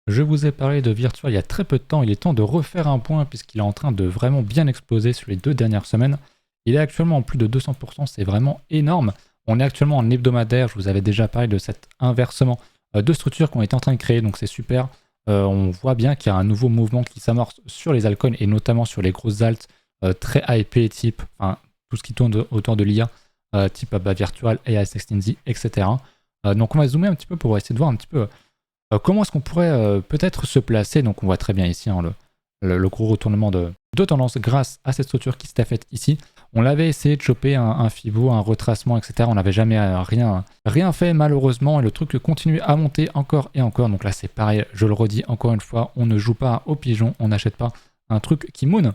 Je vous ai parlé de Virtua il y a très peu de temps. Il est temps de refaire un point puisqu'il est en train de vraiment bien exploser sur les 2 dernières semaines. Il est actuellement en plus de 200%, c'est vraiment énorme. On est actuellement en hebdomadaire. Je vous avais déjà parlé de cet inversement de structures qu'on était en train de créer, donc c'est super. On voit bien qu'il y a un nouveau mouvement qui s'amorce sur les altcoins et notamment sur les grosses alts très hypées type, enfin, tout ce qui tourne autour de l'IA, type Virtual, AI 16Z, etc. Donc on va zoomer un petit peu pour essayer de voir un petit peu comment est-ce qu'on pourrait peut-être se placer. Donc on voit très bien ici hein, le gros retournement de tendance grâce à cette structure qui s'était faite ici. On l'avait essayé de choper un Fibo, un retracement, etc. On n'avait jamais rien fait malheureusement et le truc continue à monter encore et encore. Donc là c'est pareil, je le redis encore une fois, on ne joue pas au pigeon, on n'achète pas un truc qui moon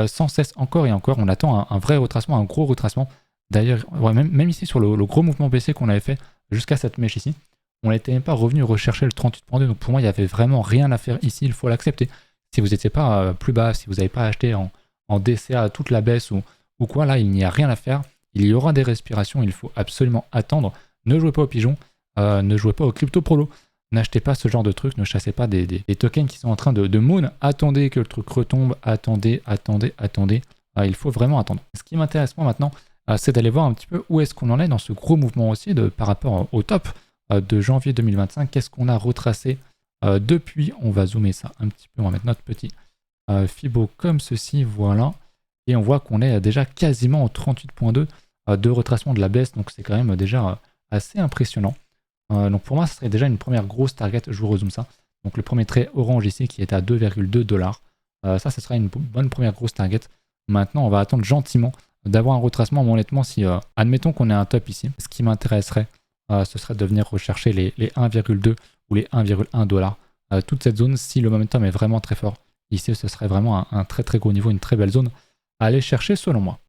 sans cesse encore et encore. On attend un vrai retracement, un gros retracement. D'ailleurs, ouais, même ici sur le gros mouvement baissier qu'on avait fait jusqu'à cette mèche ici, on n'était même pas revenu rechercher le 38.2. Donc pour moi, il n'y avait vraiment rien à faire ici, il faut l'accepter. Si vous n'étiez pas plus bas, si vous n'avez pas acheté en DCA à toute la baisse ou quoi, là, il n'y a rien à faire. Il y aura des respirations, il faut absolument attendre. Ne jouez pas au pigeon, ne jouez pas au crypto prolo. N'achetez pas ce genre de trucs, ne chassez pas des tokens qui sont en train de moon. Attendez que le truc retombe, attendez. Il faut vraiment attendre. Ce qui m'intéresse moi maintenant, c'est d'aller voir un petit peu où est-ce qu'on en est dans ce gros mouvement aussi par rapport au top de janvier 2025. Qu'est-ce qu'on a retracé depuis? On va zoomer ça un petit peu, on va mettre notre petit Fibo comme ceci, voilà. Et on voit qu'on est déjà quasiment au 38.2 de retracement de la baisse, donc c'est quand même déjà assez impressionnant. Donc pour moi, ce serait déjà une première grosse target, je vous rezoome ça. Donc le premier trait orange ici qui est à 2,2$. Ça, ce sera une bonne première grosse target. Maintenant, on va attendre gentiment d'avoir un retracement. Mais honnêtement, si admettons qu'on ait un top ici, ce qui m'intéresserait, ce serait de venir rechercher les 1,2 ou les 1,1$. Toute cette zone, si le momentum est vraiment très fort, ici, ce serait vraiment un très très gros niveau, une très belle zone à aller chercher selon moi.